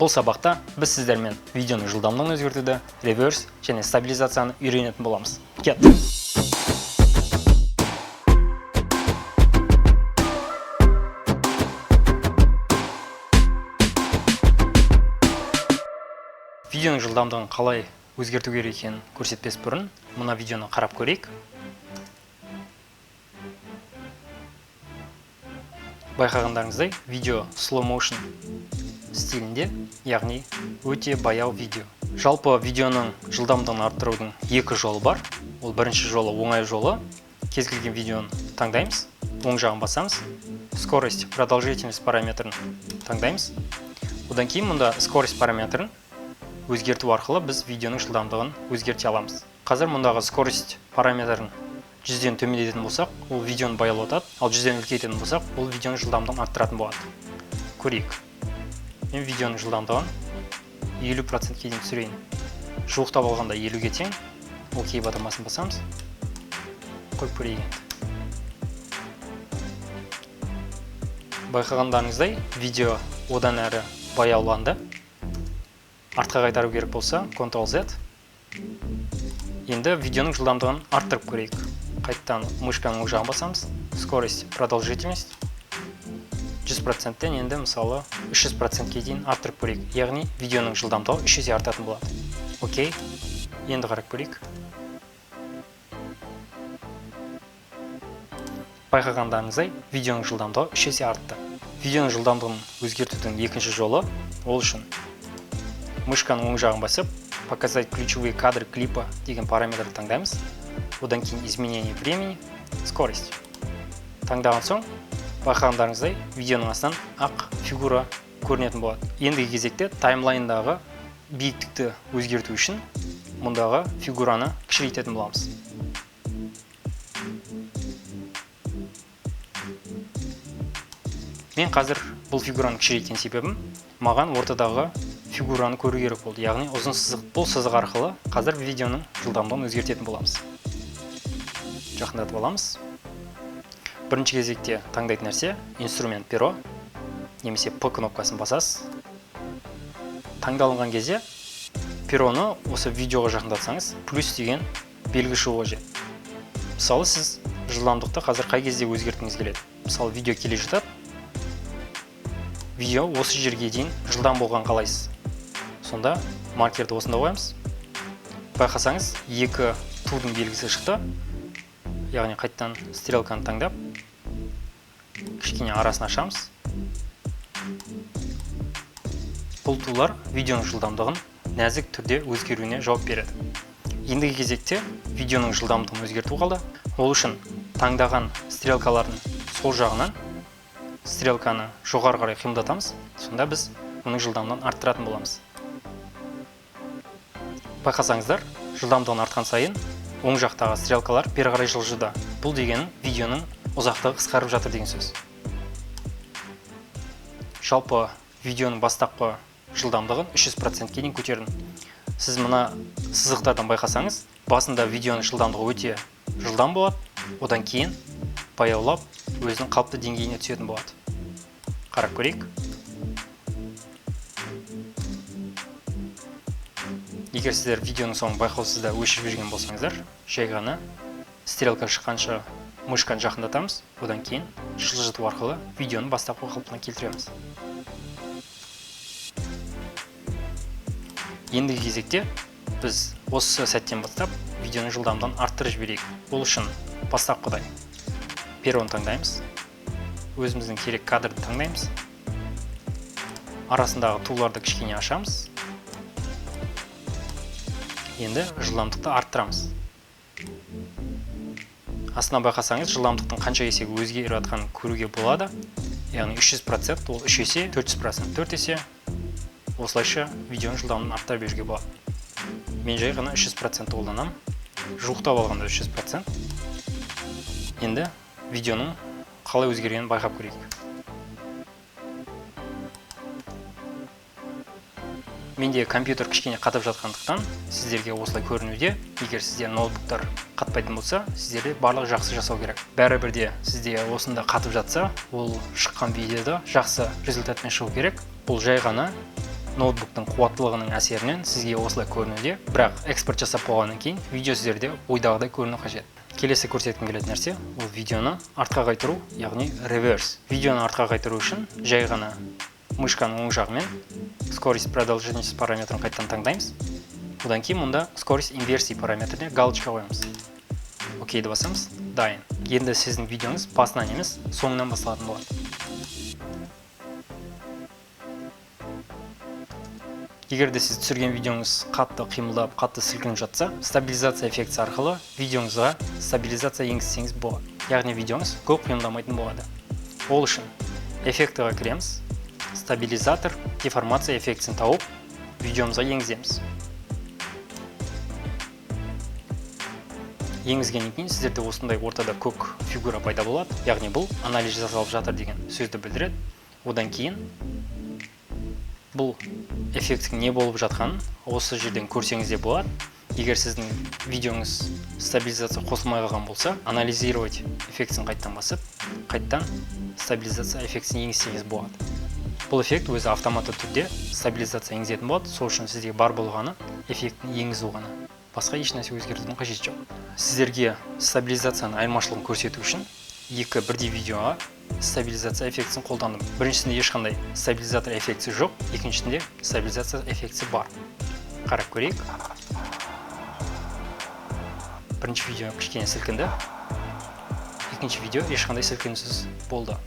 Бұл сабақта біз сіздермен видеоның жылдамдығын өзгертуді, реверс және стабилизацияны үйренетін боламыз. Кет! Видеоның жылдамдығын қалай өзгерту керек екенін көрсетпес бұрын, мына видеоны қарап көрейік. Байқағандарыңыздай, видео slow motion стилінде, яғни өте баяу видео. Жалпы видеоның жылдамдығын арттырудың екі жолы бар. Ол бірінші жолы оңай жолы. Кез келген видеоны таңдаймыз, оң жағын басамыз, скорость, продолжительность параметрін таңдаймыз. Одан кейін мұнда скорость параметрін өзгерту арқылы біз видеоның жылдамдығын өзгерте аламыз. Қазір мұндағы скорость параметрін 100-ден төмендететін болсақ, ол видеоны баяулатады, ал 100-ден үлкейтетін болсақ, ол видеоның жылдамдығын арттыратын болады. Көрейік. Мен видеоның жылдамдығын 50%-ке дейін түсірейін. Жуықтап алғанда 50-ге тең. Окей батырмасын басамыз. Қойып көрейік. Байқағандарыңыздай, видео одан әрі баяуланды. Артқа қайтару керек болса, Ctrl-Z. Енді видеоның жылдамдығын арттырып көрейік. Қайттан мышканың оң жағын басамыз. Скорость, продолжительность 100%-тен енді мысалы 300%-ке дейін арттырып көрейік. Яғни видеоның жылдамдығы 3 есе артатын болады. Окей. Енді қарап көрейік. Байқағандарыңыздай, видеоның жылдамдығы 3 есе артты. Видеоның жылдамдығын өзгертудің екінші жолы, ол үшін мышканың оң жағын басып, показать ключевые кадры клипа деген параметрді таңдаймыз. Одан кейін изменение времени, скорость. Таңдаған соң, байқағандарыңыздай, видеоның астынан ақ фигура көрінетін болады. Ендігі кезекте таймлайндағы биіктікті өзгерту үшін мұндағы фигураны кішірейтетін боламыз. Мен қазір бұл фигураны кішірейткен себебім маған ортадағы фигураны көру керек болды. Яғни ұзын сызық. Бұл сызық арқылы қазір видеоның жылдамдығын өзгертетін боламыз. Жақындатып аламыз. Бірінші кезекте таңдайтын нәрсе инструмент перо, немесе P кнопкасын басасыз. Таңдалынған кезде пероны осы видеоға жақындатсаңыз, плюс деген белгі шығуы қажет. Мысалы, сіз жылдамдықты қазір қай кезде өзгерткіңіз келеді. Мысалы, видео келе жатады. Видео осы жерге дейін жылдам болған қалайсыз. Сонда маркерді осында қоямыз. Байқасаңыз, екі тудың белгісі шықты. Яғни қайттан стрелканы таңдап, кішкене арасын ашамыз. Бұл тулар видеоның жылдамдығын нәзік түрде өзгеруіне жауап береді. Ендігі кезекте видеоның жылдамдығын өзгерту қалды. Ол үшін таңдаған стрелкалардың сол жағынан стрелканы жоғары қарай қимылдатамыз. Сонда біз оның жылдамдығын арттыратын боламыз. Байқасаңыздар, жылдамдығын артқан сайын оң жақтағы стрелкалар бері қарай жылжуда. Бұл дегенің видеоның ұзақтығы қысқарып жатыр деген сөз. Жалпы видеоның бастапқы жылдамдығын 300%-ке дейін көтердім. Сіз мұна сызықтардан байқасаңыз, басында видеоның жылдамдығы өте жылдам болады, одан кейін баяулап өзінің қалыпты деңгейіне түсетін болады. Қарап көрейік. Егер сіздер видеоның соңын байқаусызда өшіріп жүрген болсаңыздар, жай ғана стрелка шыққанша мышканы жақындатамыз, одан кейін жылжыту арқылы видеоны бастапқы қалпына келтіреміз. Ендігі кезекте біз осы сәттен бастап видеоның жылдамдығын арттырып жіберейік. Бұл үшін бастапқыдай пероны таңдаймыз, өзіміздің керек кадрды таңдаймыз, арасындағы туларды кішкене ашамыз. Енді жылдамдықты арттырамыз. Астына байқасаңыз, жылдамдықтың қанша есеге өзгеріп жатқанын көруге болады. Яғни 300%, ол 3 есе, 400%, 4 есе. Осылайша видеоның жылдамдығын арттырып беруге болады. Мен жай ғана 300% қолданамын. Жуықтап алғанда 300%. Енді видеоның қалай өзгергенін байқап көрейік. Менде компьютер кішкене қатып жатқандықтан сіздерге осылай көрінуде. Егер сіздер ноутбуктар қатпайтын болса, сіздерде барлық жақсы жасау керек. Бәрібірде сізде осында қатып жатса, ол шыққан видеода жақсы результатпен шығу керек. Бұл жай ғана ноутбуктың қуаттылығының әсерінен сізге осылай көрінуде, бірақ экспорт жасап болғаннан кейін видео сіздерде ойдағыдай көріну қажет. Келесі көрсеткім келетін нәрсе, ол видеоны артқа қайтару, яғни реверс. Видеоны артқа қайтару үшін жай ғана мышканың оң жағымен скорость продолжительность параметрін қайттан таңдаймыз. Одан кейін мұнда скорость инверсии параметріне галочка қоямыз. Окейді басамыз, дайын. Енді сіздің видеоңыз басынан емес, соңынан басталатын болады. Егер де сіз түсірген видеоңыз қатты қимылдап, қатты сілкініп жатса, стабилизация эффектісі арқылы видеоңызға стабилизация енгізсеңіз болады. Яғни видеоңыз көп қимылдамайтын болады. Ол үшін эффектіға кіреміз, стабилизатор, деформация эффектісін тауып, видеомызға енгіземіз. Енгізгеннен кейін сіздерде осындай ортада көк фигура пайда болады, яғни бұл анализ жасалып жатыр деген сөзді білдіреді. Одан кейін бұл эффекттің не болып жатқанын осы жерден көрсеңіз де болады. Егер сіздің видеоңыз стабилизация қосылмай қалған болса, анализировать эффектісін қайттан басып, қайттан стабилизация эффектісін енгізсеңіз болады. Бұл эффект өзі автоматты түрде стабилизация енгізетін болады, сол үшін сізге бар болғаны эффектін енгізу ғана. Басқа еш нәрсе өзгертудің қажеті жоқ. Сіздерге стабилизацияның айырмашылығын көрсету үшін екі бірдей видеоға стабилизация эффектісін қолдандым. Біріншісінде ешқандай стабилизатор эффектісі жоқ, екіншісінде стабилизация эффектісі бар. Қарап көрейік. Бірінші видео кішкене сілкінді, екінші видео ешқандай сілкінусіз болды.